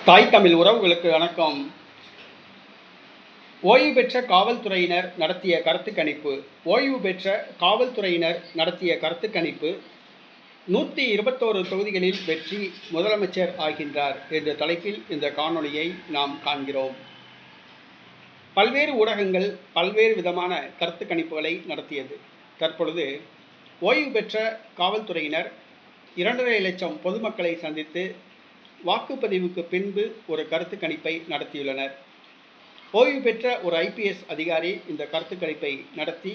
தாய் தமிழ் உறவுகளுக்கு வணக்கம். ஓய்வு பெற்ற காவல்துறையினர் நடத்திய கருத்து கணிப்பு. ஓய்வு பெற்ற காவல்துறையினர் நடத்திய கருத்து கணிப்பு 121 தொகுதிகளில் வெற்றி, முதலமைச்சர் ஆகின்றார் என்ற தலைப்பில் இந்த காணொளியை நாம் காண்கிறோம். பல்வேறு ஊடகங்கள் பல்வேறு விதமான கருத்து கணிப்புகளை நடத்தியது. தற்பொழுது ஓய்வு பெற்ற காவல்துறையினர் 2.5 லட்சம் பொதுமக்களை சந்தித்து வாக்குப்பதிவுக்கு பின்பு ஒரு கருத்து கணிப்பை நடத்தியுள்ளனர். ஓய்வு பெற்ற ஒரு ஐபிஎஸ் அதிகாரி இந்த கருத்து கணிப்பை நடத்தி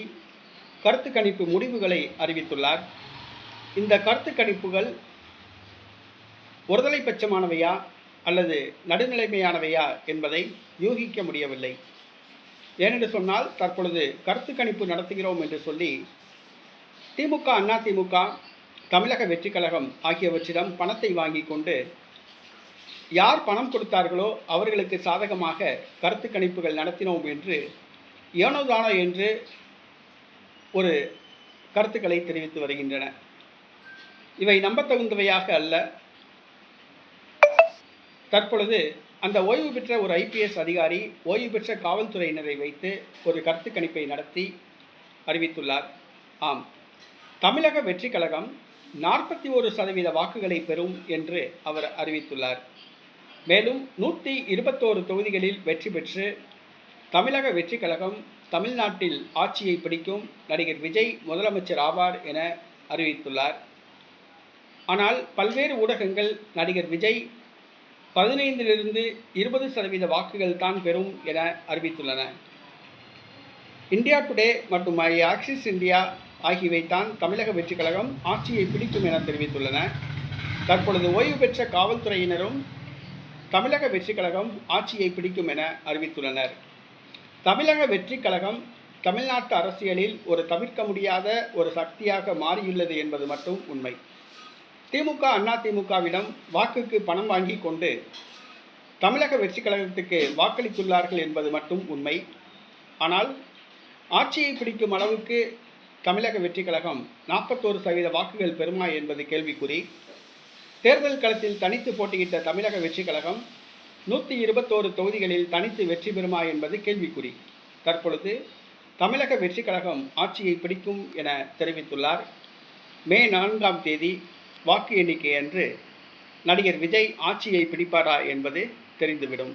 கருத்து கணிப்பு முடிவுகளை அறிவித்துள்ளார். இந்த கருத்து கணிப்புகள் ஒருதலை பட்சமானவையா அல்லது நடுநிலைமையானவையா என்பதை யூகிக்க முடியவில்லை. ஏனென்று சொன்னால், தற்பொழுது கருத்து கணிப்பு நடத்துகிறோம் என்று சொல்லி திமுக, அதிமுக, தமிழக வெற்றி கழகம் ஆகியவற்றிடம் பணத்தை வாங்கி கொண்டு யார் பணம் கொடுத்தார்களோ அவர்களுக்கு சாதகமாக கருத்து கணிப்புகள் நடத்தினோம் என்று ஏனோதானோ என்று ஒரு கருத்துக்களை தெரிவித்து வருகின்றன. இவை நம்பத்தகுந்தவையாக அல்ல. தற்பொழுது அந்த ஓய்வு பெற்ற ஒரு ஐபிஎஸ் அதிகாரி ஓய்வு பெற்ற காவல்துறையினரை வைத்து ஒரு கருத்து கணிப்பை நடத்தி அறிவித்துள்ளார். ஆம், தமிழக வெற்றி கழகம் 41% வாக்குகளை பெறும் என்று அவர் அறிவித்துள்ளார். மேலும் 121 தொகுதிகளில் வெற்றி பெற்று தமிழக வெற்றி கழகம் தமிழ்நாட்டில் ஆட்சியை பிடிக்கும், நடிகர் விஜய் முதலமைச்சர் ஆவார் என அறிவித்துள்ளார். ஆனால் பல்வேறு ஊடகங்கள் நடிகர் விஜய் 15லிருந்து 20% வாக்குகள் தான் பெறும் என அறிவித்துள்ளன. இந்தியா டுடே மற்றும் மை ஆக்சிஸ் இந்தியா ஆகியவை தான் தமிழக வெற்றி கழகம் ஆட்சியை பிடிக்கும் என தெரிவித்துள்ளன. தற்பொழுது ஓய்வு பெற்ற காவல்துறையினரும் தமிழக வெற்றி கழகம் ஆட்சியை பிடிக்கும் என அறிவித்துள்ளனர். தமிழக வெற்றி கழகம் தமிழ்நாட்டு அரசியலில் ஒரு தவிர்க்க முடியாத ஒரு சக்தியாக மாறியுள்ளது என்பது மட்டும் உண்மை. திமுக, அதிமுகவிடம் வாக்குக்கு பணம் வாங்கி கொண்டு தமிழக வெற்றி கழகத்துக்கு வாக்களித்துள்ளார்கள் என்பது மட்டும் உண்மை. ஆனால் ஆட்சியை பிடிக்கும் அளவுக்கு தமிழக வெற்றி கழகம் 41% வாக்குகள் பெறுமா என்பது கேள்விக்குறி. தேர்தல் களத்தில் தனித்து போட்டியிட்ட தமிழக வெற்றி கழகம் 121 தொகுதிகளில் தனித்து வெற்றி பெறுமா என்பது கேள்விக்குறி. தற்பொழுது தமிழக வெற்றி கழகம் ஆட்சியை பிடிக்கும் என தெரிவித்துள்ளார். மே 4ஆம் தேதி வாக்கு எண்ணிக்கை அன்று நடிகர் விஜய் ஆட்சியை பிடிப்பாரா என்பது தெரிந்துவிடும்.